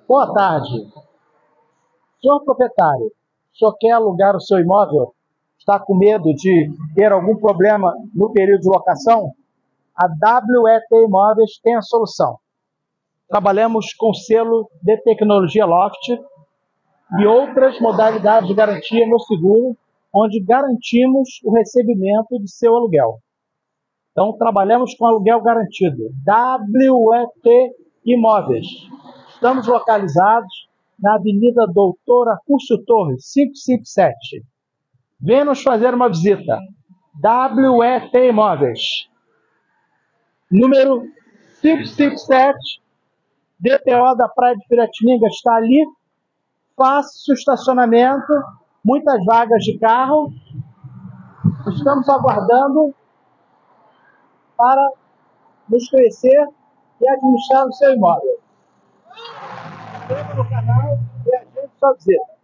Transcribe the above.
Boa tarde. Senhor proprietário, o senhor quer alugar o seu imóvel? Está com medo de ter algum problema no período de locação? A WET Imóveis tem a solução. Trabalhamos com selo de tecnologia Loft e outras modalidades de garantia no seguro, onde garantimos o recebimento de seu aluguel. Então, trabalhamos com aluguel garantido. WET Imóveis. Estamos localizados na Avenida Doutor Acúcio Torres, 557. Venha nos fazer uma visita. WET Imóveis. Número 557, DPO da Praia de Piratininga está ali. Fácil estacionamento, muitas vagas de carro. Estamos aguardando para nos conhecer e administrar o seu imóvel. Se inscreva no canal e agende sua visita.